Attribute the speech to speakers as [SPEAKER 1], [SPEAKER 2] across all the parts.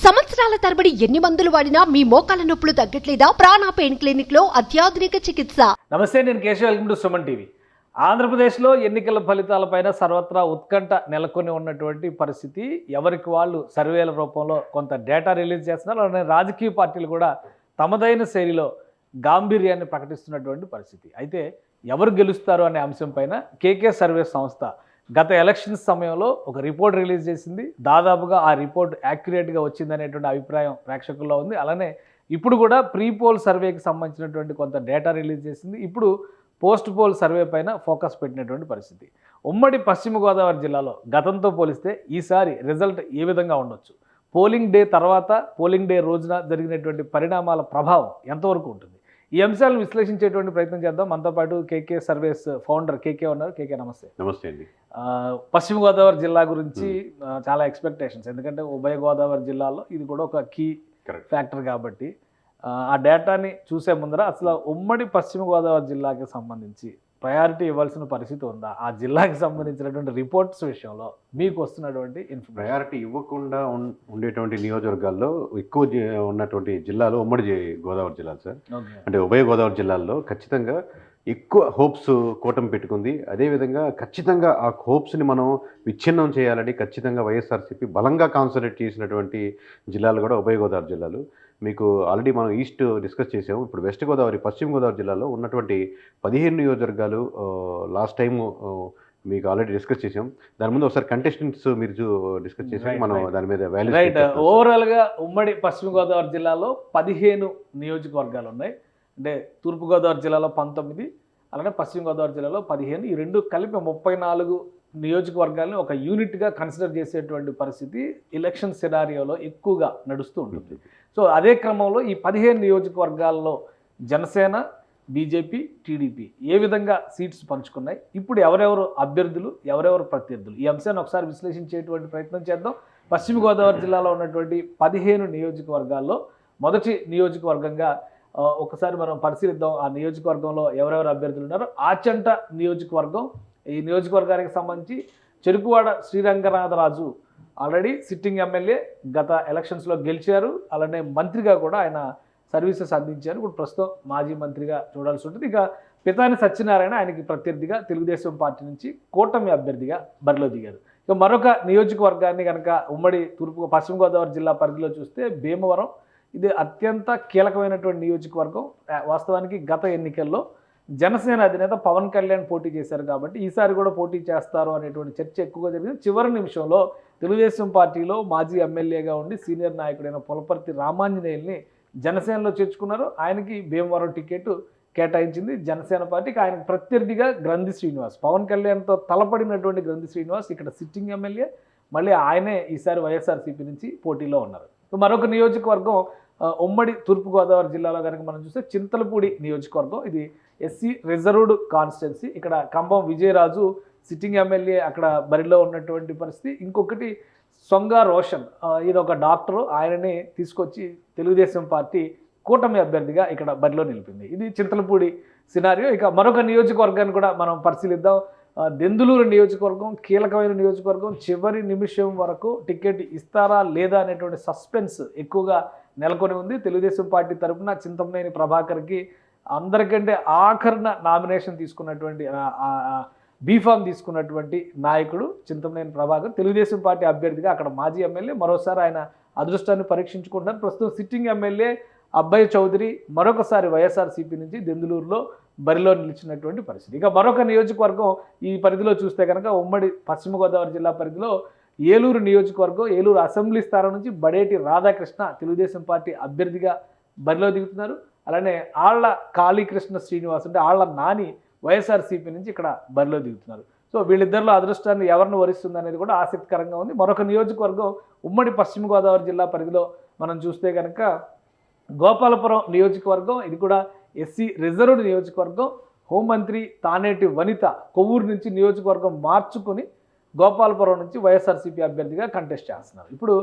[SPEAKER 1] సంవత్సరాల తరబడి ఎన్ని మందులు వాడినా మీ మోకాల నొప్పులు తగ్గట్లేదా? ప్రాణ పెయిన్ క్లినిక్ లో అత్యాధునిక చికిత్స.
[SPEAKER 2] నమస్తే, నేను Keshav. Welcome to Suman TV. ఆంధ్రప్రదేశ్లో ఎన్నికల ఫలితాలపైన సర్వత్రా ఉత్కంఠ నెలకొని ఉన్నటువంటి పరిస్థితి. ఎవరికి వాళ్ళు సర్వేల రూపంలో కొంత డేటా రిలీజ్ చేస్తున్నారు. అలానే రాజకీయ పార్టీలు కూడా తమదైన శైలిలో గాంభీర్యాన్ని ప్రకటిస్తున్నటువంటి పరిస్థితి. అయితే ఎవరు గెలుస్తారు అనే అంశం పైన కేకే సర్వే సంస్థ గత ఎలక్షన్స్ సమయంలో ఒక రిపోర్ట్ రిలీజ్ చేసింది. దాదాపుగా ఆ రిపోర్ట్ యాక్యురేట్గా వచ్చిందనేటువంటి అభిప్రాయం ప్రేక్షకుల్లో ఉంది. అలానే ఇప్పుడు కూడా ప్రీ పోల్ సర్వేకి సంబంధించినటువంటి కొంత డేటా రిలీజ్ చేసింది. ఇప్పుడు పోస్ట్ పోల్ సర్వే పైన ఫోకస్ పెట్టినటువంటి పరిస్థితి. ఉమ్మడి పశ్చిమ గోదావరి జిల్లాలో గతంతో పోలిస్తే ఈసారి రిజల్ట్ ఏ విధంగా ఉండొచ్చు, పోలింగ్ డే తర్వాత పోలింగ్ డే రోజున జరిగినటువంటి పరిణామాల ప్రభావం ఎంతవరకు ఉంటుంది, ఈ అంశాలను విశ్లేషించేటువంటి ప్రయత్నం చేద్దాం. మనతో పాటు కేకే సర్వేస్ ఫౌండర్ కేకే ఉన్నారు. కేకే నమస్తే.
[SPEAKER 3] నమస్తే అండి.
[SPEAKER 2] పశ్చిమ గోదావరి జిల్లా గురించి చాలా ఎక్స్పెక్టేషన్స్, ఎందుకంటే ఉభయ గోదావరి జిల్లాలో ఇది కూడా ఒక కీ ఫ్యాక్టర్ కాబట్టి ఆ డేటాని చూసే ముందర అసలు ఉమ్మడి పశ్చిమ గోదావరి జిల్లాకి సంబంధించి ప్రయారిటీ ఇవ్వాల్సిన పరిస్థితి ఉందా? ఆ జిల్లాకి సంబంధించినటువంటి రిపోర్ట్స్ విషయంలో మీకు వస్తున్నటువంటి
[SPEAKER 3] ప్రయారిటీ ఇవ్వకుండా ఉండేటువంటి నియోజకవర్గాల్లో ఎక్కువ ఉన్నటువంటి జిల్లాలు ఉమ్మడి గోదావరి జిల్లాలు సార్. అంటే ఉభయ గోదావరి జిల్లాల్లో ఖచ్చితంగా ఎక్కువ హోప్స్ కూటమి పెట్టుకుంది. అదేవిధంగా ఖచ్చితంగా ఆ హోప్స్ని మనం విచ్ఛిన్నం చేయాలని ఖచ్చితంగా వైఎస్ఆర్సీపీ బలంగా కాన్సన్ట్రేట్ చేసినటువంటి జిల్లాలు కూడా ఉభయ గోదావరి జిల్లాలు. మీకు ఆల్రెడీ మనం ఈస్ట్ డిస్కస్ చేసాము. ఇప్పుడు వెస్ట్ గోదావరి, పశ్చిమ గోదావరి జిల్లాలో ఉన్నటువంటి 15 నియోజకవర్గాలు లాస్ట్ టైము మీకు ఆల్రెడీ డిస్కస్ చేసాం. దాని ముందు ఒకసారి కంటెస్టెంట్స్ మీరు డిస్కస్ చేసాం. మనం దాని మీద
[SPEAKER 2] రైట్. ఓవరాల్గా ఉమ్మడి పశ్చిమ గోదావరి జిల్లాలో 15 నియోజకవర్గాలు ఉన్నాయి. అంటే తూర్పుగోదావరి జిల్లాలో 19, అలానే పశ్చిమ గోదావరి జిల్లాలో 15. ఈ రెండు కలిపి 34 నియోజకవర్గాలను ఒక యూనిట్గా కన్సిడర్ చేసేటువంటి పరిస్థితి ఎలక్షన్ సినారియోలో ఎక్కువగా నడుస్తూ ఉంటుంది. సో అదే క్రమంలో ఈ 15 నియోజకవర్గాల్లో జనసేన, బీజేపీ, టీడీపీ ఏ విధంగా సీట్స్ పంచుకున్నాయి, ఇప్పుడు ఎవరెవరు అభ్యర్థులు, ఎవరెవరు ప్రత్యర్థులు, ఈ అంశాన్ని ఒకసారి విశ్లేషించేటువంటి ప్రయత్నం చేద్దాం. పశ్చిమ గోదావరి జిల్లాలో ఉన్నటువంటి 15 నియోజకవర్గాల్లో మొదటి నియోజకవర్గంగా ఒకసారి మనం పరిశీలిద్దాం. ఆ నియోజకవర్గంలో ఎవరెవరు అభ్యర్థులు ఉన్నారో. ఆచంట నియోజకవర్గం. ఈ నియోజకవర్గానికి సంబంధించి Cherukuvada Sri Ranganatha Raju already sitting MLA, గత ఎలక్షన్స్లో గెలిచారు. అలానే మంత్రిగా కూడా ఆయన సర్వీసెస్ అందించారు. ఇప్పుడు ప్రస్తుతం మాజీ మంత్రిగా చూడాల్సి ఉంటుంది. ఇక పితాని సత్యనారాయణ ఆయనకి ప్రత్యర్థిగా తెలుగుదేశం పార్టీ నుంచి కూటమి అభ్యర్థిగా బరిలో దిగారు. ఇక మరొక నియోజకవర్గాన్ని కనుక ఉమ్మడి పశ్చిమ గోదావరి జిల్లా పరిధిలో చూస్తే భీమవరం. ఇది అత్యంత కీలకమైనటువంటి నియోజకవర్గం. వాస్తవానికి గత ఎన్నికల్లో జనసేన అధినేత పవన్ కళ్యాణ్ పోటీ చేశారు కాబట్టి ఈసారి కూడా పోటీ చేస్తారు అనేటువంటి చర్చ ఎక్కువగా జరిగింది. చివరి నిమిషంలో తెలుగుదేశం పార్టీలో మాజీ ఎమ్మెల్యేగా ఉండి సీనియర్ నాయకుడైన పులపర్తి రామాంజనేయుల్ని జనసేనలో చేర్చుకున్నారు. ఆయనకి భీమవరం టికెట్ కేటాయించింది జనసేన పార్టీకి. ఆయనకు ప్రత్యర్థిగా గ్రంథి శ్రీనివాస్, పవన్ కళ్యాణ్తో తలపడినటువంటి గ్రంథి శ్రీనివాస్ ఇక్కడ సిట్టింగ్ ఎమ్మెల్యే, మళ్ళీ ఆయనే ఈసారి వైఎస్ఆర్సీపీ నుంచి పోటీలో ఉన్నారు. మరొక నియోజకవర్గం ఉమ్మడి తూర్పుగోదావరి జిల్లాలో కనుక మనం చూస్తే చింతలపూడి నియోజకవర్గం. ఇది ఎస్సీ రిజర్వ్డ్ కాన్స్టిట్యున్సీ. ఇక్కడ కంభం విజయరాజు సిట్టింగ్ ఎమ్మెల్యే అక్కడ బరిలో ఉన్నటువంటి పరిస్థితి. ఇంకొకటి సొంగ రోషన్, ఇది ఒక డాక్టరు, ఆయనని తీసుకొచ్చి తెలుగుదేశం పార్టీ కూటమి అభ్యర్థిగా ఇక్కడ బరిలో నిలిపింది. ఇది చింతలపూడి సినారియో. ఇక మరొక నియోజకవర్గాన్ని కూడా మనం పరిశీలిద్దాం. దెందులూరు నియోజకవర్గం కీలకమైన నియోజకవర్గం. చివరి నిమిషం వరకు టికెట్ ఇస్తారా లేదా అనేటువంటి సస్పెన్స్ ఎక్కువగా నెలకొని ఉంది. తెలుగుదేశం పార్టీ తరఫున చింతమనేని ప్రభాకర్కి అందరికంటే ఆఖరణ నామినేషన్ తీసుకున్నటువంటి బీఫామ్ తీసుకున్నటువంటి నాయకుడు చింతమనేని ప్రభాకర్, తెలుగుదేశం పార్టీ అభ్యర్థిగా అక్కడ మాజీ ఎమ్మెల్యే. మరోసారి ఆయన అదృష్టాన్ని పరీక్షించుకుంటారు. ప్రస్తుతం సిట్టింగ్ ఎమ్మెల్యే అబ్బాయి చౌదరి మరొకసారి వైఎస్ఆర్సీపీ నుంచి దెందులూరులో బరిలో నిలిచినటువంటి పరిస్థితి. ఇక మరొక నియోజకవర్గం ఈ పరిధిలో చూస్తే కనుక ఉమ్మడి పశ్చిమ గోదావరి జిల్లా పరిధిలో ఏలూరు నియోజకవర్గం. ఏలూరు అసెంబ్లీ స్థానం నుంచి బడేటి రాధాకృష్ణ తెలుగుదేశం పార్టీ అభ్యర్థిగా బరిలో దిగుతున్నారు. అలానే ఆళ్ల కాళీకృష్ణ శ్రీనివాస్ అంటే ఆళ్ల నాని వైఎస్ఆర్సీపీ నుంచి ఇక్కడ బరిలో దిగుతున్నారు. సో వీళ్ళిద్దరిలో అదృష్టాన్ని ఎవరిని వరిస్తుంది అనేది కూడా ఆసక్తికరంగా ఉంది. మరొక నియోజకవర్గం ఉమ్మడి పశ్చిమ గోదావరి జిల్లా పరిధిలో మనం చూస్తే కనుక గోపాలపురం నియోజకవర్గం. ఇది కూడా ఎస్సీ రిజర్వ్డ్ నియోజకవర్గం. హోంమంత్రి తానేటి వనిత కొవ్వూరు నుంచి నియోజకవర్గం మార్చుకొని గోపాలపురం నుంచి వైఎస్ఆర్సీపీ అభ్యర్థిగా కంటెస్ట్ చేస్తున్నారు. ఇప్పుడు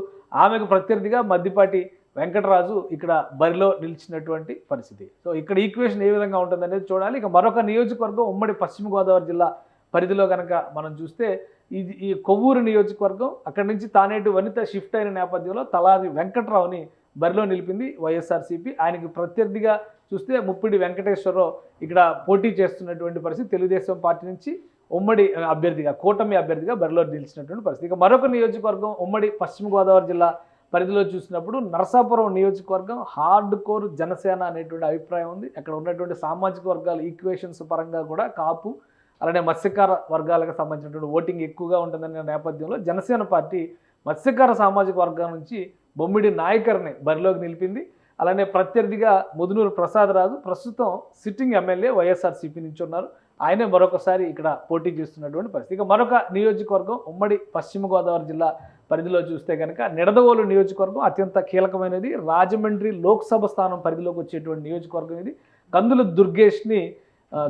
[SPEAKER 2] ఆమెకు ప్రత్యర్థిగా మద్దిపాటి వెంకటరాజు ఇక్కడ బరిలో నిలిచినటువంటి పరిస్థితి. సో ఇక్కడ ఈక్వేషన్ ఏ విధంగా ఉంటుంది అనేది చూడాలి. ఇక మరొక నియోజకవర్గం ఉమ్మడి పశ్చిమ గోదావరి జిల్లా పరిధిలో కనుక మనం చూస్తే ఈ కొవ్వూరు నియోజకవర్గం అక్కడి నుంచి తానేటి వనిత షిఫ్ట్ అయిన నేపథ్యంలో తలారి వెంకట్రావుని బరిలో నిలిపింది వైఎస్ఆర్సీపీ. ఆయనకి ప్రత్యర్థిగా చూస్తే ముప్పిడి వెంకటేశ్వరరావు ఇక్కడ పోటీ చేస్తున్నటువంటి పరిస్థితి. తెలుగుదేశం పార్టీ నుంచి ఉమ్మడి అభ్యర్థిగా, కూటమి అభ్యర్థిగా బరిలో నిలిచినటువంటి పరిస్థితి. ఇక మరొక నియోజకవర్గం ఉమ్మడి పశ్చిమ గోదావరి జిల్లా పరిధిలో చూసినప్పుడు నరసాపురం నియోజకవర్గం హార్డ్ కోర్ జనసేన అనేటువంటి అభిప్రాయం ఉంది. అక్కడ ఉన్నటువంటి సామాజిక వర్గాల ఈక్వేషన్స్ పరంగా కూడా కాపు అలానే మత్స్యకార వర్గాలకు సంబంధించినటువంటి ఓటింగ్ ఎక్కువగా ఉంటుందనే నేపథ్యంలో జనసేన పార్టీ మత్స్యకార సామాజిక వర్గం నుంచి బొమ్మిడి నాయకర్ని బరిలోకి నిలిపింది. అలానే ప్రత్యర్థిగా ముదునూరు ప్రసాదరాజు ప్రస్తుతం సిట్టింగ్ ఎమ్మెల్యే వైఎస్ఆర్సీపీ నుంచి ఉన్నారు. ఆయనే మరొకసారి ఇక్కడ పోటీ చేస్తున్నటువంటి పరిస్థితి. ఇక మరొక నియోజకవర్గం ఉమ్మడి పశ్చిమ గోదావరి జిల్లా పరిధిలో చూస్తే కనుక నిడదవోలు నియోజకవర్గం అత్యంత కీలకమైనది. రాజమండ్రి లోక్సభ స్థానం పరిధిలోకి వచ్చేటువంటి నియోజకవర్గం ఇది. కందుల దుర్గేష్ని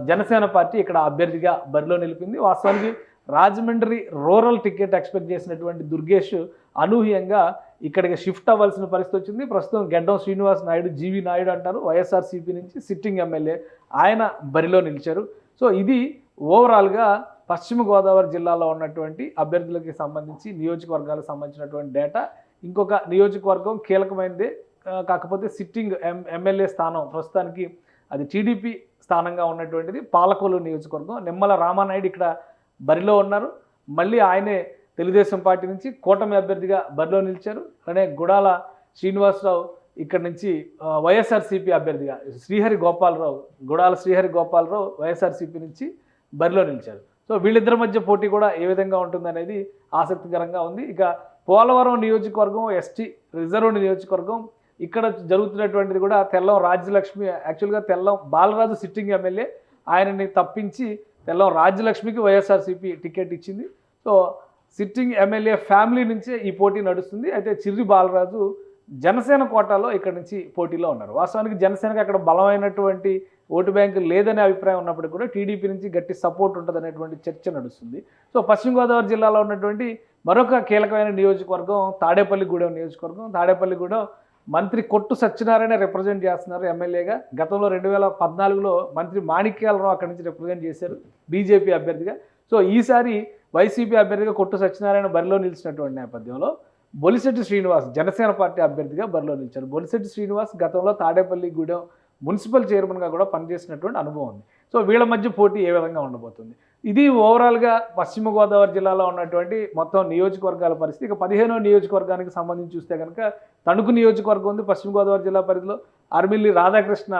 [SPEAKER 2] జనసేన పార్టీ ఇక్కడ అభ్యర్థిగా బరిలో నిలిపింది. వాస్తవానికి రాజమండ్రి రూరల్ టికెట్ ఎక్స్పెక్ట్ చేసినటువంటి దుర్గేష్ అనూహ్యంగా ఇక్కడికి షిఫ్ట్ అవ్వాల్సిన పరిస్థితి వచ్చింది. ప్రస్తుతం గెడ్డం శ్రీనివాస్ నాయుడు, జీవి నాయుడు అంటారు, వైఎస్ఆర్సీపీ నుంచి సిట్టింగ్ ఎమ్మెల్యే, ఆయన బరిలో నిలిచారు. సో ఇది ఓవరాల్గా పశ్చిమ గోదావరి జిల్లాలో ఉన్నటువంటి అభ్యర్థులకి సంబంధించి నియోజకవర్గాలకు సంబంధించినటువంటి డేటా. ఇంకొక నియోజకవర్గం కీలకమైనదే, కాకపోతే సిట్టింగ్ ఎమ్మెల్యే స్థానం ప్రస్తుతానికి అది టీడీపీ స్థానంగా ఉన్నటువంటిది పాలకొల్లు నియోజకవర్గం. నిమ్మల రామానాయుడు ఇక్కడ బరిలో ఉన్నారు. మళ్ళీ ఆయనే తెలుగుదేశం పార్టీ నుంచి కూటమి అభ్యర్థిగా బరిలో నిలిచారు. అలానే గుడాల శ్రీనివాసరావు ఇక్కడ నుంచి వైఎస్ఆర్సీపీ అభ్యర్థిగా గుడాల శ్రీహరి గోపాలరావు వైఎస్ఆర్సీపీ నుంచి బరిలో నిలిచారు. సో వీళ్ళిద్దరి మధ్య పోటీ కూడా ఏ విధంగా ఉంటుందనేది ఆసక్తికరంగా ఉంది. ఇక పోలవరం నియోజకవర్గం ఎస్టీ రిజర్వ్డ్ నియోజకవర్గం, ఇక్కడ జరుగుతున్నటువంటిది కూడా తెల్లం రాజ్యలక్ష్మి, యాక్చువల్గా తెల్లం బాలరాజు సిట్టింగ్ ఎమ్మెల్యే, ఆయనని తప్పించి తెల్లం రాజ్యలక్ష్మికి వైఎస్ఆర్సీపీ టికెట్ ఇచ్చింది. సో సిట్టింగ్ ఎమ్మెల్యే ఫ్యామిలీ నుంచే ఈ పోటీ నడుస్తుంది. అయితే చిర్రి బాలరాజు జనసేన కోటాలో ఇక్కడ నుంచి పోటీలో ఉన్నారు. వాస్తవానికి జనసేనకి అక్కడ బలమైనటువంటి ఓటు బ్యాంకు లేదనే అభిప్రాయం ఉన్నప్పటికీ కూడా టీడీపీ నుంచి గట్టి సపోర్ట్ ఉంటుందనేటువంటి చర్చ నడుస్తుంది. సో పశ్చిమ గోదావరి జిల్లాలో ఉన్నటువంటి మరొక కీలకమైన నియోజకవర్గం తాడేపల్లిగూడెం నియోజకవర్గం. తాడేపల్లిగూడెం మంత్రి కొట్టు సత్యనారాయణ రిప్రజెంట్ చేస్తున్నారు ఎమ్మెల్యేగా. గతంలో 2014లో మంత్రి మాణిక్యాలరావు అక్కడి నుంచి రిప్రజెంట్ చేశారు బీజేపీ అభ్యర్థిగా. సో ఈసారి వైసీపీ అభ్యర్థిగా కొట్టు సత్యనారాయణ బరిలో నిలిచినటువంటి నేపథ్యంలో బొలిశెట్టి శ్రీనివాస్ జనసేన పార్టీ అభ్యర్థిగా బరిలో నిలిచారు. బొలిశెట్టి శ్రీనివాస్ గతంలో తాడేపల్లిగూడెం మున్సిపల్ చైర్మన్గా కూడా పనిచేసినటువంటి అనుభవం ఉంది. సో వీళ్ళ మధ్య పోటీ ఏ విధంగా ఉండబోతుంది, ఇది ఓవరాల్గా పశ్చిమ గోదావరి జిల్లాలో ఉన్నటువంటి మొత్తం నియోజకవర్గాల పరిస్థితి. ఇక 15వ నియోజకవర్గానికి సంబంధించి చూస్తే కనుక తణుకు నియోజకవర్గం ఉంది పశ్చిమ గోదావరి జిల్లా పరిధిలో. అర్మిల్లి రాధాకృష్ణ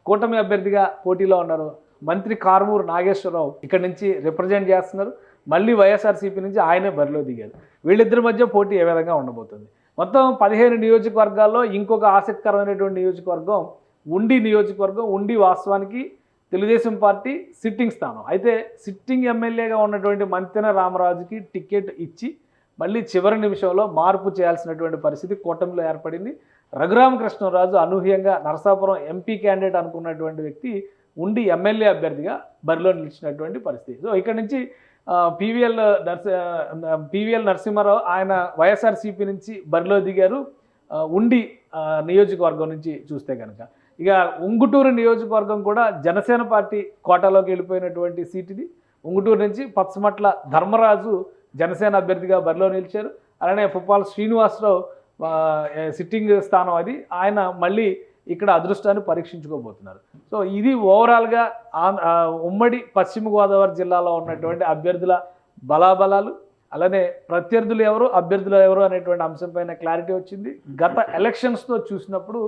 [SPEAKER 2] కూటమి అభ్యర్థిగా పోటీలో ఉన్నారు. మంత్రి కారుమూరు నాగేశ్వరరావు ఇక్కడ నుంచి రిప్రజెంట్ చేస్తున్నారు. మళ్ళీ వైఎస్ఆర్సీపీ నుంచి ఆయనే బరిలో దిగారు. వీళ్ళిద్దరి మధ్య పోటీ ఏ విధంగా ఉండబోతుంది. మొత్తం 15 నియోజకవర్గాల్లో ఇంకొక ఆసక్తికరమైనటువంటి నియోజకవర్గం ఉండి నియోజకవర్గం. ఉండి వాస్తవానికి తెలుగుదేశం పార్టీ సిట్టింగ్ స్థానం. అయితే సిట్టింగ్ ఎమ్మెల్యేగా ఉన్నటువంటి మంతెన రామరాజుకి టికెట్ ఇచ్చి మళ్ళీ చివరి నిమిషంలో మార్పు చేయాల్సినటువంటి పరిస్థితి కూటమిలో ఏర్పడింది. రఘురామకృష్ణరాజు అనూహ్యంగా నరసాపురం ఎంపీ క్యాండిడేట్ అనుకున్నటువంటి వ్యక్తి ఉండి ఎమ్మెల్యే అభ్యర్థిగా బరిలో నిలిచినటువంటి పరిస్థితి. సో ఇక్కడ నుంచి పివిఎల్ నరసింహారావు ఆయన వైఎస్ఆర్సీపీ నుంచి బరిలో దిగారు ఉండి నియోజకవర్గం నుంచి చూస్తే కనుక. ఇక ఉంగుటూరు నియోజకవర్గం కూడా జనసేన పార్టీ కోటాలోకి వెళ్ళిపోయినటువంటి సీట్ ఇది. ఉంగుటూరు నుంచి పచ్చమట్ల ధర్మరాజు జనసేన అభ్యర్థిగా బరిలో నిలిచారు. అలానే పుప్పాల శ్రీనివాసరావు సిట్టింగ్ స్థానం అది, ఆయన మళ్ళీ ఇక్కడ అదృష్టాన్ని పరీక్షించుకోబోతున్నారు. సో ఇది ఓవరాల్గా ఉమ్మడి పశ్చిమ గోదావరి జిల్లాలో ఉన్నటువంటి అభ్యర్థుల బలాబలాలు, అలానే ప్రత్యర్థులు ఎవరు అభ్యర్థులు ఎవరు అనేటువంటి అంశంపైన క్లారిటీ వచ్చింది. గత ఎలక్షన్స్తో చూసినప్పుడు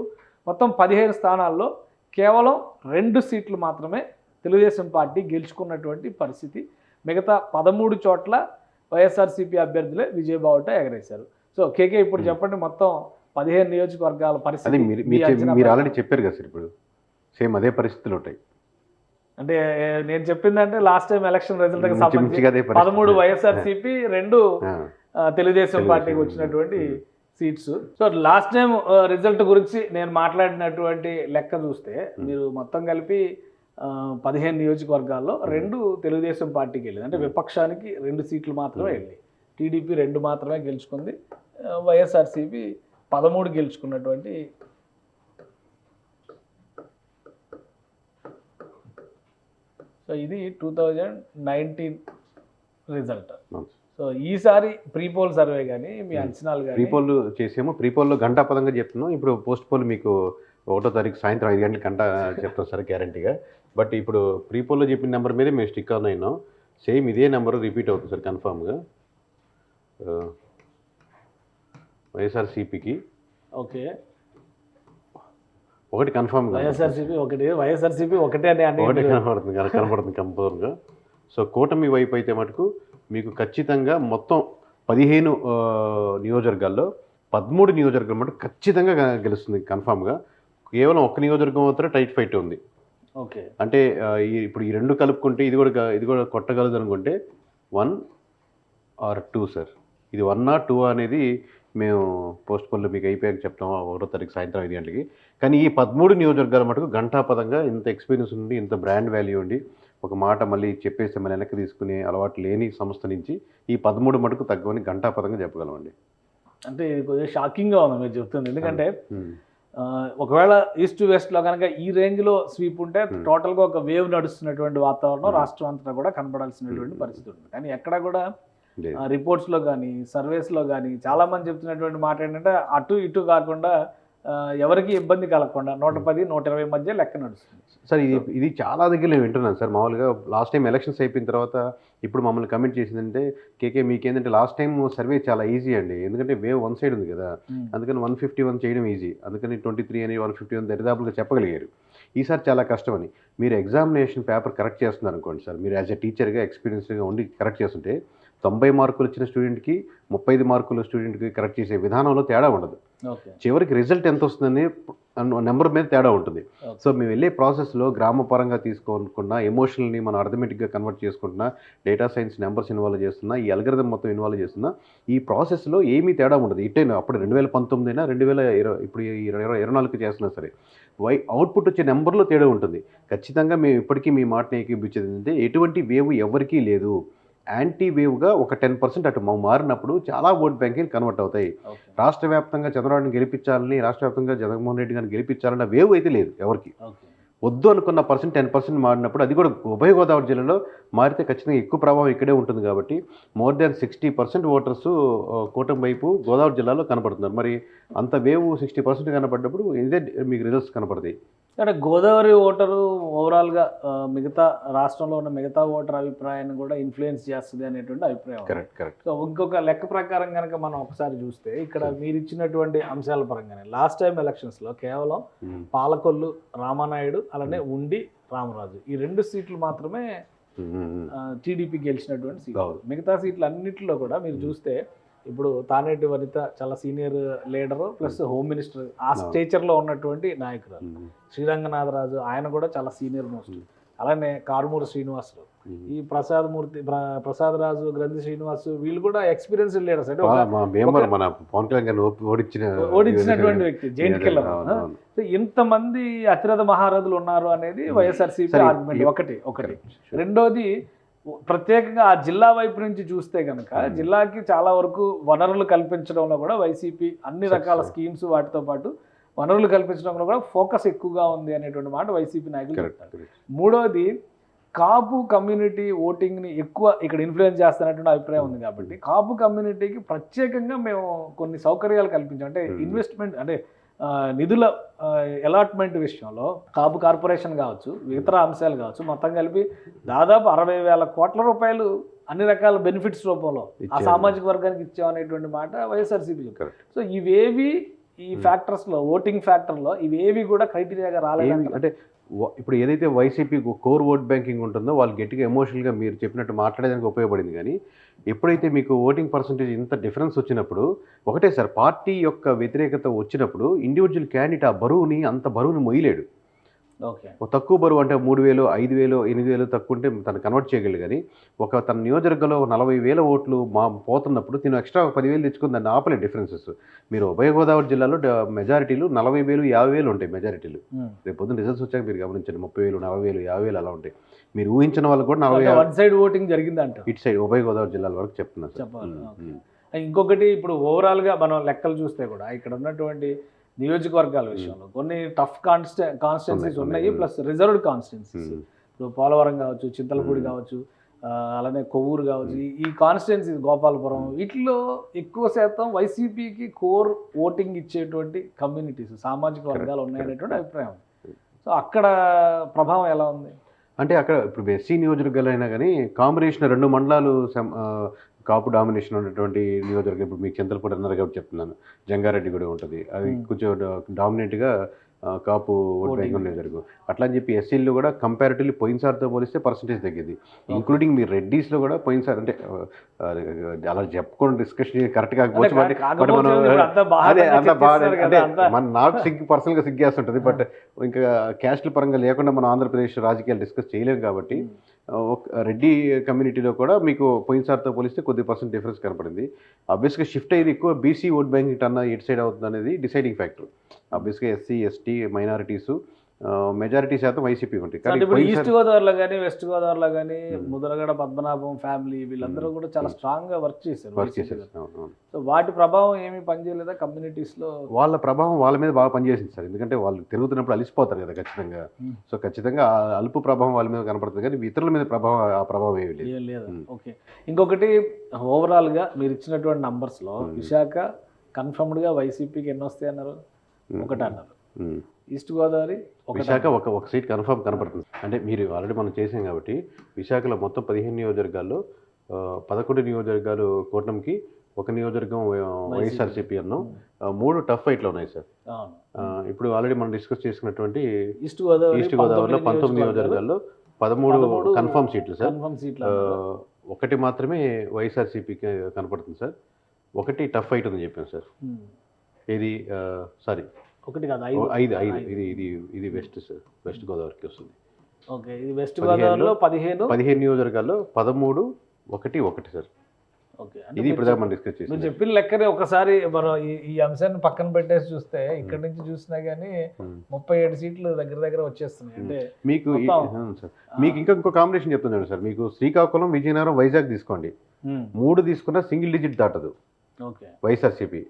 [SPEAKER 2] మొత్తం 15 స్థానాల్లో కేవలం 2 సీట్లు మాత్రమే తెలుగుదేశం పార్టీ గెలుచుకున్నటువంటి పరిస్థితి. మిగతా 13 చోట్ల వైఎస్ఆర్సీపీ అభ్యర్థులే విజయబావుట ఎగరేశారు. సో కేకే ఇప్పుడు చెప్పండి మొత్తం 15 నియోజకవర్గాల పరిస్థితి.
[SPEAKER 3] మీరు ఆల్రెడీ చెప్పారు కదా సార్, ఇప్పుడు సేమ్ అదే పరిస్థితులు ఉంటాయి.
[SPEAKER 2] అంటే నేను చెప్పిందంటే లాస్ట్ టైం ఎలక్షన్ రిజల్ట్కి సంబంధించి 13 వైఎస్ఆర్సీపీ 2 తెలుగుదేశం పార్టీకి వచ్చినటువంటి seats. So last time result గురించి నేను మాట్లాడినటువంటి లెక్క చూస్తే మీరు మొత్తం కలిపి 15 నియోజకవర్గాల్లో 2 తెలుగుదేశం పార్టీకి వెళ్ళింది. అంటే విపక్షానికి 2 సీట్లు మాత్రమే వెళ్ళి, టీడీపీ 2 మాత్రమే గెలుచుకుంది, వైఎస్ఆర్సీపీ 13 గెలుచుకున్నటువంటి. సో ఇది 2019 రిజల్ట్. సో ఈసారి ప్రీపోల్ సర్వే కానీ మీ అంచనాలు కానీ
[SPEAKER 3] ప్రీపోల్ చేసాము. ప్రీపోల్లో గంటా పదంగా చెప్తున్నాం. ఇప్పుడు పోస్ట్ పోల్ మీకు 1వ తారీఖు సాయంత్రం 5 గంటల గంట చెప్తాం సార్ గ్యారంటీగా. బట్ ఇప్పుడు ప్రీపోల్లో చెప్పిన నెంబర్ మీదే మేము స్టిక్ ఆన్ అయినాం. సేమ్ ఇదే నెంబర్ రిపీట్ అవుతుంది సార్ కన్ఫామ్గా. వైఎస్ఆర్సీపీకి
[SPEAKER 2] ఓకే,
[SPEAKER 3] ఒకటి కన్ఫామ్గా,
[SPEAKER 2] వైఎస్ఆర్సీపీ ఒకటే అని
[SPEAKER 3] ఒకటి కనపడుతుంది కంపల్గా. సో కూటమి వైపు అయితే మటుకు మీకు ఖచ్చితంగా మొత్తం 15 నియోజకవర్గాల్లో 13 నియోజకవర్గాలు మటుకు ఖచ్చితంగా గెలుస్తుంది కన్ఫామ్గా. కేవలం ఒక్క నియోజకవర్గం మాత్రం టైట్ ఫైట్ ఉంది.
[SPEAKER 2] ఓకే,
[SPEAKER 3] అంటే ఇప్పుడు ఈ రెండు కలుపుకుంటే ఇది కూడా కొట్టగలదు అనుకుంటే 1 or 2 సార్. ఇది 1 or 2 అనేది మేము పోస్ట్ పోల్లో మీకు అయిపోయాక చెప్తాం 1వ తారీఖు సాయంత్రం 5 గంటలకి. కానీ ఈ 13 నియోజకవర్గాల మటుకు గంటాపదంగా ఇంత ఎక్స్పీరియన్స్ ఉండి, ఇంత బ్రాండ్ వాల్యూ ఉండి, ఒక మాట మళ్ళీ చెప్పేస్తే మళ్ళీ వెనక్కి తీసుకునే అలవాటు లేని సంస్థ నుంచి ఈ 13 మటుకు తగ్గవని గంటాపదంగా చెప్పగలమండి.
[SPEAKER 2] అంటే ఇది కొంచెం షాకింగ్గా ఉంది మీరు చెప్తుంది. ఎందుకంటే ఒకవేళ ఈస్ట్ టు వెస్ట్లో కనుక ఈ రేంజ్లో స్వీప్ ఉంటే టోటల్గా ఒక వేవ్ నడుస్తున్నటువంటి వాతావరణం రాష్ట్రం అంతా కూడా కనబడాల్సినటువంటి పరిస్థితి ఉంది. కానీ ఎక్కడ కూడా రిపోర్ట్స్లో కానీ సర్వేస్లో కానీ చాలామంది చెప్తున్నటువంటి మాట ఏంటంటే అటు ఇటు కాకుండా ఎవరికి ఇబ్బంది కలగకుండా 110, 120 మధ్య లెక్క నడుస్తుంది
[SPEAKER 3] సార్. ఇది చాలా దగ్గర నేను వింటున్నాను సార్. మామూలుగా లాస్ట్ టైం ఎలక్షన్స్ అయిపోయిన తర్వాత ఇప్పుడు మమ్మల్ని కమెంట్ చేసిందంటే కేకే మీకేంటంటే లాస్ట్ టైం సర్వే చాలా ఈజీ అండి. ఎందుకంటే వేవ్ 1 సైడ్ ఉంది కదా, అందుకని 151 చేయడం ఈజీ. అందుకని 23 అని 151 దరిదాపులుగా చెప్పగలిగారు. ఈసారి చాలా కష్టం అని. మీరు ఎగ్జామినేషన్ పేపర్ కరెక్ట్ చేస్తున్నారు అనుకోండి సార్, మీరు యాజ్ ఎ టీచర్గా ఎక్స్పీరియన్స్గా ఉండి కరెక్ట్ చేస్తుంటే 90 మార్కులు వచ్చిన స్టూడెంట్కి 35 మార్కులు స్టూడెంట్కి కరెక్ట్ చేసే విధానంలో తేడా ఉండదు. చివరికి రిజల్ట్ ఎంత వస్తుందని నెంబర్ మీద తేడా ఉంటుంది. సో మేము వెళ్ళే ప్రాసెస్లో గ్రామ పరంగా తీసుకోకుండా ఎమోషనల్ని మనం అర్థమెటిక్గా కన్వర్ట్ చేసుకుంటున్నా, డేటా సైన్స్ నెంబర్స్ ఇన్వాల్వ్ చేస్తున్నా, ఈ అల్గరిథం మొత్తం ఇన్వాల్వ్ చేస్తున్నా, ఈ ప్రాసెస్లో ఏమీ తేడా ఉండదు. ఇట్టైనా అప్పుడు 2019 అయినా 2020 ఇప్పుడు 2024 చేస్తున్నా సరే అవుట్పుట్ వచ్చే నెంబర్లో తేడా ఉంటుంది. ఖచ్చితంగా మేము ఇప్పటికీ మీ మాటని ఏకీపించేది ఏంటంటే ఎటువంటి వేవ్ ఎవరికీ లేదు. యాంటీ వేవ్గా ఒక 10% అటు మారినప్పుడు చాలా ఓట్ బ్యాంకింగ్ కన్వర్ట్ అవుతాయి. రాష్ట్ర వ్యాప్తంగా చంద్రబాబుని గెలిపించాలని, రాష్ట్ర వ్యాప్తంగా జగన్మోహన్ రెడ్డి గారిని గెలిపించాలన్న వేవ్ అయితే లేదు ఎవరికి. వద్దు అనుకున్న 10% మారినప్పుడు అది కూడా ఉభయ గోదావరి జిల్లాలో మారితే ఖచ్చితంగా ఎక్కువ ప్రభావం ఇక్కడే ఉంటుంది. కాబట్టి మోర్ దాన్ 60% ఓటర్స్ కూటమి వైపు గోదావరి జిల్లాలో కనపడుతున్నారు. మరి అంత వేవ్ 60% కనపడ్డప్పుడు ఇదే మీకు రిజల్ట్స్ కనపడతాయి.
[SPEAKER 2] అంటే గోదావరి ఓటరు ఓవరాల్గా మిగతా రాష్ట్రంలో ఉన్న మిగతా ఓటర్ అభిప్రాయాన్ని కూడా ఇన్ఫ్లుయెన్స్ చేస్తుంది అనేటువంటి అభిప్రాయం.
[SPEAKER 3] కరెక్ట్.
[SPEAKER 2] సో ఇంకొక లెక్క ప్రకారం కనుక మనం ఒకసారి చూస్తే ఇక్కడ మీరు ఇచ్చినటువంటి అంశాల పరంగానే లాస్ట్ టైం ఎలక్షన్స్లో కేవలం పాలకొల్లు, రామానాయుడు, అలానే ఉండి, రామరాజు ఈ 2 సీట్లు మాత్రమే టీడీపీ గెలిచినటువంటి సీట్లు. మిగతా సీట్లు అన్నింటిలో కూడా మీరు చూస్తే ఇప్పుడు తానేటి వనిత చాలా senior leader plus home minister ఆ స్టేచర్లో ఉన్నటువంటి నాయకురాలు. శ్రీరంగనాథరాజు ఆయన కూడా చాలా సీనియర్ మోస్ట్. అలానే కారుమూరి శ్రీనివాసరావు, ఈ ప్రసాద్ రాజు, గ్రంథి శ్రీనివాస్ వీళ్ళు కూడా ఎక్స్పీరియన్స్ లీడర్స్. అంటే ఓడించినటువంటి వ్యక్తి జైంట్ కిల్లర్. ఇంతమంది అతిరథ మహారథులు ఉన్నారు అనేది వైఎస్ఆర్సీపీ ఆర్గ్యుమెంట్ ఒకటి. రెండోది ప్రత్యేకంగా ఆ జిల్లా వైపు నుంచి చూస్తే కనుక జిల్లాకి చాలా వరకు వనరులు కల్పించడంలో కూడా వైసీపీ అన్ని రకాల స్కీమ్స్ వాటితో పాటు వనరులు కల్పించడంలో కూడా ఫోకస్ ఎక్కువగా ఉంది అనేటువంటి మాట వైసీపీ నాయకులు చెప్తారు. మూడోది కాపు కమ్యూనిటీ ఓటింగ్ని ఎక్కువ ఇక్కడ ఇన్ఫ్లుయెన్స్ చేస్తున్నటువంటి అభిప్రాయం ఉంది. కాబట్టి కాపు కమ్యూనిటీకి ప్రత్యేకంగా మేము కొన్ని సౌకర్యాలు కల్పించాం. అంటే ఇన్వెస్ట్మెంట్ అంటే నిధుల అలాట్మెంట్ విషయంలో కాపు కార్పొరేషన్ కావచ్చు, ఇతర అంశాలు కావచ్చు, మొత్తం కలిపి దాదాపు 60,000 కోట్ల రూపాయలు అన్ని రకాల బెనిఫిట్స్ రూపంలో ఆ సామాజిక వర్గానికి ఇచ్చామనేటువంటి మాట వైఎస్ఆర్సీపీ చెప్పారు. సో ఇవేవి ఈ ఫ్యాక్టర్స్లో ఓటింగ్ ఫ్యాక్టర్లో ఇవేవి కూడా క్రైటీరియాగా రాలేదు.
[SPEAKER 3] అంటే ఇప్పుడు ఏదైతే వైసీపీ కోర్ ఓట్ బ్యాంకింగ్ ఉంటుందో వాళ్ళు గట్టిగా ఎమోషనల్గా మీరు చెప్పినట్టు మాట్లాడడానికి ఉపయోగపడింది. కానీ ఎప్పుడైతే మీకు ఓటింగ్ పర్సంటేజ్ ఇంత డిఫరెన్స్ వచ్చినప్పుడు ఒకటే సార్, పార్టీ యొక్క వ్యతిరేకత వచ్చినప్పుడు ఇండివిజువల్ క్యాండిడేట్ ఆ బరువుని అంత బరువుని మొయ్యలేడు. తక్కువ బరువు అంటే 3,000, 5,000, 8,000 తక్కువ ఉంటే తను కన్వర్ట్ చేయగలడు. కానీ తన నియోజకవర్గంలో 40,000 ఓట్లు పోతున్నప్పుడు తిను ఎక్స్ట్రా 10,000 తెచ్చుకుని దాన్ని ఆపలేదు డిఫరెన్సెస్. మీరు ఉభయ గోదావరి జిల్లాలో మెజారిటీలు 40,000, 50,000 ఉంటాయి మెజారిటీలు. రేపు పొద్దున్న రిజల్ట్స్ వచ్చాక మీరు గమనించండి 30,000, 40,000, 50,000 అలా ఉంటాయి. మీరు ఊహించిన వాళ్ళు కూడా
[SPEAKER 2] 40 సైడ్ ఓటింగ్ జరిగిందంట
[SPEAKER 3] ఇటు సైడ్ ఉభయ గోదావరి జిల్లాల వరకు చెప్తున్నారు.
[SPEAKER 2] ఇంకొకటి ఇప్పుడు ఓవరాల్గా మనం లెక్కలు చూస్తే కూడా ఇక్కడ ఉన్నటువంటి నియోజకవర్గాల విషయంలో కొన్ని టఫ్ కాన్స్టిట్యున్సీస్ ఉన్నాయి, ప్లస్ రిజర్వ్డ్ కాన్స్టిట్యున్సీస్. ఇప్పుడు పోలవరం కావచ్చు, చింతలపూడి కావచ్చు, అలానే కొవ్వూరు కావచ్చు, ఈ కాన్స్టిట్యున్సీ గోపాలపురం, వీటిలో ఎక్కువ శాతం వైసీపీకి కోర్ ఓటింగ్ ఇచ్చేటువంటి కమ్యూనిటీస్, సామాజిక వర్గాలు ఉన్నాయనేటువంటి అభిప్రాయం. సో అక్కడ ప్రభావం ఎలా ఉంది?
[SPEAKER 3] అంటే అక్కడ ఇప్పుడు ఎస్సీ నియోజకవర్గాలు అయినా కానీ కాంబినేషన్ 2 మండలాలు కాపు డామినేషన్ ఉన్నటువంటి నియోజకవర్గం. ఇప్పుడు మీకు చింతలపూడి అన్నారు కాబట్టి చెప్తున్నాను, జంగారెడ్డి కూడా ఉంటుంది, అది కొంచెం డామినేట్గా కాపు ఓట్ బ్యాంక్ నియోజకవర్గం. అట్లా అని చెప్పి ఎస్సీల్లో కూడా కంపారిటివ్లీ పోయినసారితో పోలిస్తే పర్సంటేజ్ తగ్గింది. ఇంక్లూడింగ్ మీ రెడ్డీస్లో కూడా పోయినసారి, అంటే అలా చెప్పుకోవడం డిస్కషన్ కరెక్ట్ కాకపోవచ్చు, బట్ మనం అదే అంత బాగా అంటే మన నాకు పర్సనల్గా సిగ్గేస్తుంటుంది. బట్ ఇంకా క్యాస్ట్ల పరంగా లేకుండా మనం ఆంధ్రప్రదేశ్ రాజకీయాలు డిస్కస్ చేయలేము కాబట్టి రెడ్డి కమ్యూనిటీలో కూడా మీకు పోయినసారితో పోలిస్తే కొద్ది పర్సెంట్ డిఫరెన్స్ కనపడింది. ఆబ్వియస్గా షిఫ్ట్ అయ్యేది ఎక్కువ బీసీ ఓట్ బ్యాంక్ టన్నా ఎటు సైడ్ అవుతుంది అనేది డిసైడింగ్ ఫ్యాక్టర్. ఆబ్వియస్గా ఎస్సీ ఎస్టీ మైనారిటీస్ మెజారిటీ శాతం వైసీపీ ఉంటాయి. కానీ
[SPEAKER 2] ఈస్ట్ గోదావరిలో కానీ వెస్ట్ గోదావరిలో కానీ ముదరగడ పద్మనాభం ఫ్యామిలీ వీళ్ళందరూ కూడా చాలా స్ట్రాంగ్ గా వర్క్ చేశారు. సో వాటి ప్రభావం ఏమి పనిచేయలేదా కమ్యూనిటీస్లో?
[SPEAKER 3] వాళ్ళ ప్రభావం వాళ్ళ మీద బాగా పనిచేసింది సార్, ఎందుకంటే వాళ్ళు తిరుగుతున్నప్పుడు అలిసిపోతారు కదా ఖచ్చితంగా. సో ఖచ్చితంగా అలుపు ప్రభావం వాళ్ళ మీద కనపడుతుంది, కానీ ఇతరుల మీద ఆ ప్రభావం ఏమి లేదు.
[SPEAKER 2] ఓకే, ఇంకొకటి ఓవరాల్ గా మీరు ఇచ్చినటువంటి నంబర్స్ లో విశాఖ కన్ఫర్మ్డ్ గా వైసీపీకి ఎన్ని వస్తాయి అన్నారు? 1 అన్నారు. ఈస్ట్ గోదావరి
[SPEAKER 3] విశాఖ ఒక సీట్ కన్ఫర్మ్ కనపడుతుంది. అంటే మీరు ఆల్రెడీ మనం చేసాం కాబట్టి విశాఖలో మొత్తం 15 నియోజకవర్గాల్లో 11 నియోజకవర్గాలు కూటమికి, 1 నియోజకవర్గం వైఎస్ఆర్సీపీ అన్నాం. 3 టఫ్ ఫైట్లు ఉన్నాయి సార్. ఇప్పుడు ఆల్రెడీ మనం డిస్కస్ చేసుకున్నటువంటి ఈస్ట్ గోదావరిలో 19 నియోజకవర్గాల్లో 13 కన్ఫర్మ్ సీట్లు సార్. 1 మాత్రమే వైఎస్ఆర్సీపీకి కనపడుతుంది సార్. 1 టఫ్ ఫైట్ ఉందని చెప్పాను సార్. ఇది సారీ
[SPEAKER 2] 1 కాదు
[SPEAKER 3] 5. ఇది వెస్ట్ సార్, వెస్ట్ గోదావరికి వస్తుంది.
[SPEAKER 2] ఓకే, ఇది వెస్ట్ గోదావరిలో
[SPEAKER 3] 15 నియోజకవర్గాల్లో 13 1 సార్.
[SPEAKER 2] ఓకే,
[SPEAKER 3] ఇది ఇప్పుడు మనం డిస్కస్ చేసి
[SPEAKER 2] మీరు చెప్పిన లెక్కనే ఒకసారి మనం ఈ అంశాన్ని పక్కన పెట్టేసి చూస్తే ఇక్కడ నుంచి చూసినా కానీ 37 సీట్లు దగ్గర వచ్చేస్తున్నాయి. అంటే మీకు
[SPEAKER 3] ఇంకో కాంబినేషన్ చెప్తున్నాను సార్. మీకు శ్రీకాకుళం, విజయనగరం, వైజాగ్ తీసుకోండి, 3 తీసుకున్నా సింగిల్ డిజిట్ దాటదు వైఎస్ఆర్సీపీ.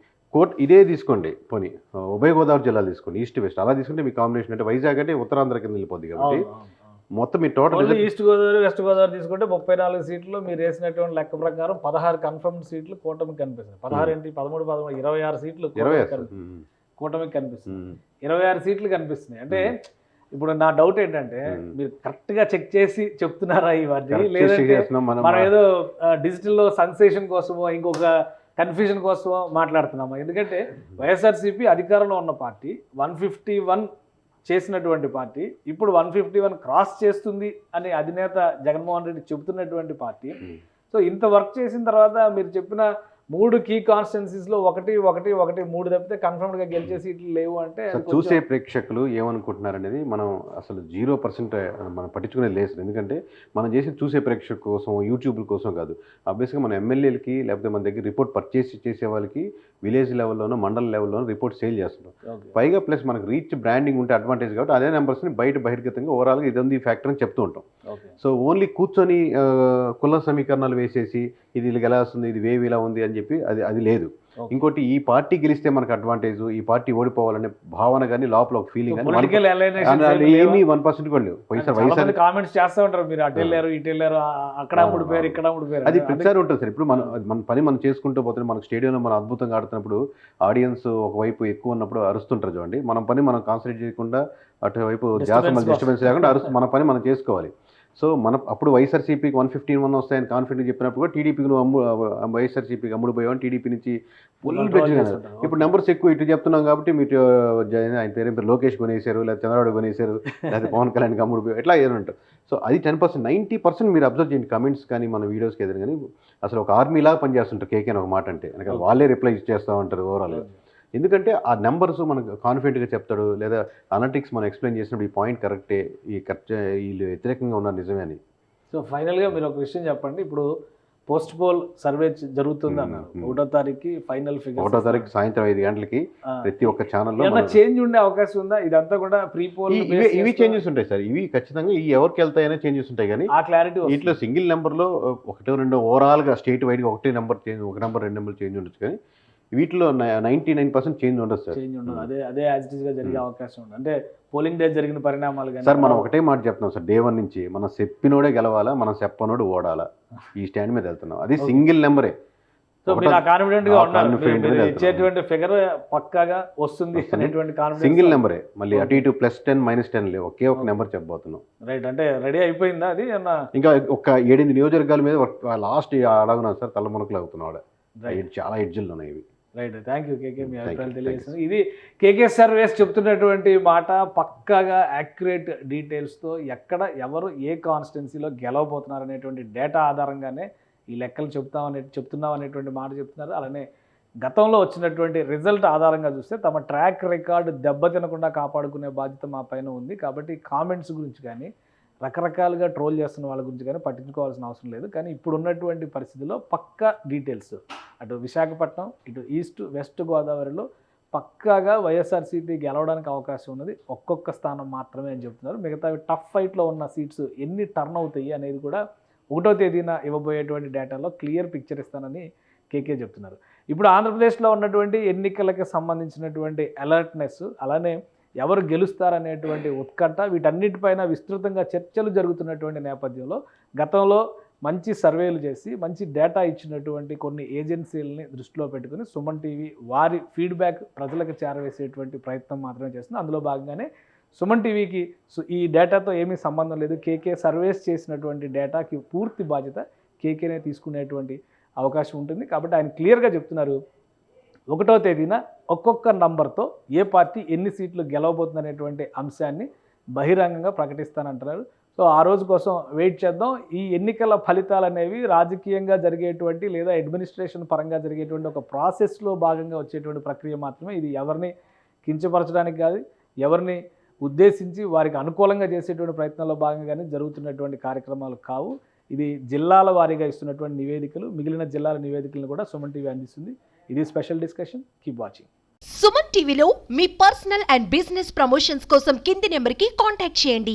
[SPEAKER 3] ఇదే తీసుకోండి, పోనీ ఉభయ గోదావరి జిల్లాలు తీసుకోండి, ఈస్ట్ వెస్ట్ అలా తీసుకుంటే మీ కాంబినేషన్ అంటే వైజాగ్ అంటే ఉత్తరాంధ్ర కింద వెళ్ళిపోద్ది కాబట్టి మొత్తం మీ total
[SPEAKER 2] East Godavari West Godavari తీసుకుంటే 34 సీట్లు మీరు వేసినటువంటి లెక్క ప్రకారం 16 కన్ఫర్మ్డ్ సీట్లు కూటమికి కనిపిస్తుంది. 16 ఏంటి 13 26 సీట్లు కూటమికి కనిపిస్తుంది. 26 సీట్లు కనిపిస్తున్నాయి. అంటే ఇప్పుడు నా డౌట్ ఏంటంటే మీరు కరెక్ట్ గా చెక్ చేసి చెప్తున్నారా ఇవన్నీ, లేదంటే మనం ఏదో డిజిటల్ సెన్సేషన్ కోసమో ఇంకొక కన్ఫ్యూజన్ కోసం మాట్లాడుతున్నాము? ఎందుకంటే వైఎస్ఆర్సీపీ అధికారంలో ఉన్న పార్టీ, 151 చేసినటువంటి పార్టీ, ఇప్పుడు 151 క్రాస్ చేస్తుంది అని అధినేత జగన్మోహన్ రెడ్డి చెబుతున్నటువంటి పార్టీ. సో ఇంత వర్క్ చేసిన తర్వాత మీరు చెప్పిన 3 కీ కాన్స్టిట్యున్సీస్లో 1 తప్పితే కన్ఫర్మ్డ్గా గెలిచే సీట్లు లేవు అంటే
[SPEAKER 3] చూసే ప్రేక్షకులు ఏమనుకుంటున్నారు అనేది మనం అసలు 0% మనం పట్టించుకునేది లేదు. ఎందుకంటే మనం చేసి చూసే ప్రేక్షకుల కోసం, యూట్యూబ్ల కోసం కాదు. ఆబ్వియస్గా మన ఎమ్మెల్యేలకి లేకపోతే మన దగ్గర రిపోర్ట్ పర్చేస్ చేసే వాళ్ళకి విలేజ్ లెవెల్లోనో మండల లెవెల్లోనో రిపోర్ట్ సేల్ చేస్తున్నాం. పైగా ప్లస్ మనకు రీచ్ బ్రాండింగ్ ఉంటే అడ్వాంటేజ్ కాబట్టి అదే నెంబర్స్ని బహిర్గతంగా ఓవరాల్గా ఇది ఉంది ఫ్యాక్టర్ అని చెప్తూ ఉంటాం. సో ఓన్లీ కూర్చొని కుల సమీకరణాలు వేసేసి ఇది ఇలా వస్తుంది, ఇది వేవ్ ఇలా ఉంది అని చెప్పి అది లేదు. ఇంకోటి ఈ పార్టీ గెలిస్తే మనకు అడ్వాంటేజ్, ఈ పార్టీ ఓడిపోవాలనే భావన కానీ లోపల ఒక ఫీలింగ్ కానీ ఏమీ 1% కూడా లేవు.
[SPEAKER 2] కామెంట్స్ చేస్తూ ఉంటారు, మీరు అటు వెళ్ళారు ఇటు వెళ్ళారు, అక్కడ అమ్ముడు పేరు ఇక్కడ అమ్ముడు పేరు,
[SPEAKER 3] అది ప్రతిసారి ఉంటుంది సార్. ఇప్పుడు మన పని మనం చేసుకుంటూ పోతే మనకు స్టేడియంలో మనం అద్భుతంగా ఆడుతున్నప్పుడు ఆడియన్స్ ఒకవైపు ఎక్కువ ఉన్నప్పుడు అరుస్తుంటారు చూడండి. మన పని మనం కాన్సన్ట్రేట్ చేయకుండా అటువైపు డిస్టర్బెన్స్ లేకుండా మన పని మనం చేసుకోవాలి. సో అప్పుడు వైఎస్ఆర్సీపీకి 151 వస్తాయని కాన్ఫిడెంట్ చెప్పినప్పుడు కూడా టీడీపీకి వైఎస్ఆర్సీపీకి అమ్ముడు పోయామని టీడీపీ నుంచి ఫుల్ పెంచుకున్నారు. ఇప్పుడు నెంబర్స్ ఎక్కువ ఇటు చెప్తున్నాం కాబట్టి మీరు ఆయన పేరు లోకేష్ కొనేశారు, లేదా చంద్రబాబు కొనేశారు, లేదా పవన్ కళ్యాణ్కి అమ్ముడు పోయి ఎట్లా ఏదంటారు. సో అది 10%, 90% మీరు అబ్జర్వ్ చేయండి కమెంట్స్ కానీ మన వీడియోస్కి ఏదైనా కానీ అసలు ఒక ఆర్మీలాగా పనిచేస్తుంటారు. కేకే అని ఒక మాట అంటే వెనకాల వాళ్ళే రిప్లై చేస్తూ ఉంటారు ఓవరాల్గా. ఎందుకంటే ఆ నెంబర్స్ మనకు కాన్ఫిడెంట్గా చెప్తాడు, లేదా అనలిటిక్స్ మనం ఎక్స్ప్లెయిన్ చేసినప్పుడు ఈ పాయింట్ కరెక్టే, వీళ్ళు వ్యతిరేకంగా ఉన్నారు నిజమే అని.
[SPEAKER 2] సో ఫైనల్గా మీరు ఒక విషయం చెప్పండి. ఇప్పుడు పోస్ట్ పోల్ సర్వే జరుగుతుంది అన్నారు, 1వ తారీఖు ఫైనల్ ఫిగర్,
[SPEAKER 3] 1వ తారీఖు సాయంత్రం 5 గంటలకి ప్రతి ఒక్క ఛానల్లో
[SPEAKER 2] చేంజ్ ఉండే అవకాశం ఉందా? ఇదంతా కూడా ప్రీ పోల్
[SPEAKER 3] ఇవి చేంజెస్ ఉంటాయి సార్. ఇవి ఖచ్చితంగా ఈ ఎవరికి వెళ్తాయనే చేంజెస్ ఉంటాయి, కానీ
[SPEAKER 2] ఆ క్లారిటీ
[SPEAKER 3] వీటిలో సింగిల్ నెంబర్లో 1, 2 ఓవరాల్గా స్టేట్ వైడ్గా 1 number change, 1 number 2 number change ఉండొచ్చు. కానీ వీటిలో 99% చేంజ్ ఉండదు సార్.
[SPEAKER 2] చేంజ్ ఉండదు, అదే యాజ్ ఇట్ గా జరిగే అవకాశం ఉంది. అంటే పోలింగ్ డే జరిగిన పరిణామాలు కానీ
[SPEAKER 3] సార్ మనం ఒకటే మాట చెప్తున్నాం సార్, డే 1 నుంచి మనం చెప్పినోడే గెలవాలా, మనం చెప్పనోడు ఓడాలా, ఈ స్టాండ్ మీద వెళ్తున్నాం. అది సింగిల్ నెంబరే.
[SPEAKER 2] సో మీరు కాన్ఫిడెంట్ గా ఉన్నారు,
[SPEAKER 3] confident గా
[SPEAKER 2] ఇచ్చేటువంటి ఫిగర్ పక్కాగా వస్తుంది అనేటువంటి కాన్ఫిడెన్స్.
[SPEAKER 3] సింగిల్ నెంబరే, మళ్ళీ అటు ఇటు +10 -10 లేవు, ఒకే ఒక నెంబర్ చెప్పబోతున్నాం.
[SPEAKER 2] రైట్, అంటే రెడీ అయిపోయిందా అది?
[SPEAKER 3] ఇంకా ఒక 7-8 నియోజకవర్గాల మీద లాస్ట్ అడగున్నాం సార్, తలమునకలు అవుతున్నాడు. చాలా ఎడ్జిల్లో ఉన్నాయి ఇవి.
[SPEAKER 2] రైట్, థ్యాంక్ యూ కేకే, మీ అభిప్రాయాలు తెలియజేస్తుంది.
[SPEAKER 3] you.
[SPEAKER 2] ఇది కేకే సర్వేస్ చెప్తున్నటువంటి మాట, పక్కాగా యాక్యురేట్ డీటెయిల్స్తో ఎక్కడ ఎవరు ఏ కాన్స్టిట్యున్సీలో గెలవబోతున్నారు అనేటువంటి డేటా ఆధారంగానే ఈ లెక్కలు చెప్తున్నాం అనేటువంటి మాట చెప్తున్నారు. అలానే గతంలో వచ్చినటువంటి రిజల్ట్ ఆధారంగా చూస్తే తమ ట్రాక్ రికార్డు దెబ్బతినకుండా కాపాడుకునే బాధ్యత మా పైన ఉంది. కాబట్టి కామెంట్స్ గురించి కానీ రకరకాలుగా ట్రోల్ చేస్తున్న వాళ్ళ గురించి కానీ పట్టించుకోవాల్సిన అవసరం లేదు. కానీ ఇప్పుడు ఉన్నటువంటి పరిస్థితుల్లో పక్కా డీటెయిల్స్ అటు విశాఖపట్నం, ఇటు ఈస్ట్ వెస్ట్ గోదావరిలో పక్కాగా వైఎస్ఆర్సీపీ గెలవడానికి అవకాశం ఉన్నది ఒక్కొక్క స్థానం మాత్రమే అని చెప్తున్నారు. మిగతా టఫ్ ఫైట్లో ఉన్న సీట్స్ ఎన్ని టర్న్ అవుతాయి అనేది కూడా 1వ తేదీన ఇవ్వబోయేటువంటి డేటాలో క్లియర్ పిక్చర్ ఇస్తానని కేకే చెప్తున్నారు. ఇప్పుడు ఆంధ్రప్రదేశ్లో ఉన్నటువంటి ఎన్నికలకు సంబంధించినటువంటి అలర్ట్నెస్, అలానే ఎవరు గెలుస్తారనేటువంటి ఉత్కంఠ, వీటన్నిటిపైన విస్తృతంగా చర్చలు జరుగుతున్నటువంటి నేపథ్యంలో గతంలో మంచి సర్వేలు చేసి మంచి డేటా ఇచ్చినటువంటి కొన్ని ఏజెన్సీలని దృష్టిలో పెట్టుకుని సుమన్ టీవీ వారి ఫీడ్బ్యాక్ ప్రజలకు చేరవేసేటువంటి ప్రయత్నం మాత్రమే చేస్తుంది. అందులో భాగంగానే సుమన్ టీవీకి ఈ డేటాతో ఏమీ సంబంధం లేదు, కేకే సర్వేస్ చేసినటువంటి డేటాకి పూర్తి బాధ్యత కేకేనే తీసుకునేటువంటి అవకాశం ఉంటుంది. కాబట్టి ఆయన క్లియర్గా చెప్తున్నారు, 1వ తేదీన ఒక్కొక్క నంబర్తో ఏ పార్టీ ఎన్ని సీట్లు గెలవబోతుంది అనేటువంటి అంశాన్ని బహిరంగంగా ప్రకటిస్తానంటున్నారు. సో ఆ రోజు కోసం వెయిట్ చేద్దాం. ఈ ఎన్నికల ఫలితాలు అనేవి రాజకీయంగా జరిగేటువంటి లేదా అడ్మినిస్ట్రేషన్ పరంగా జరిగేటువంటి ఒక ప్రాసెస్లో భాగంగా వచ్చేటువంటి ప్రక్రియ మాత్రమే. ఇది ఎవరిని కించపరచడానికి కాదు, ఎవరిని ఉద్దేశించి వారికి అనుకూలంగా చేసేటువంటి ప్రయత్నాల్లో భాగంగానే జరుగుతున్నటువంటి కార్యక్రమాలు కావు. ఇది జిల్లాల వారీగా ఇస్తున్నటువంటి నివేదికలు, మిగిలిన జిల్లాల నివేదికలను కూడా సుమన్ టీవీ అందిస్తుంది. ఇది special discussion, keep watching.
[SPEAKER 1] Suman టీవీలో మీ పర్సనల్ అండ్ బిజినెస్ ప్రమోషన్స్ కోసం కింది నెంబర్కి కాంటాక్ట్ చేయండి.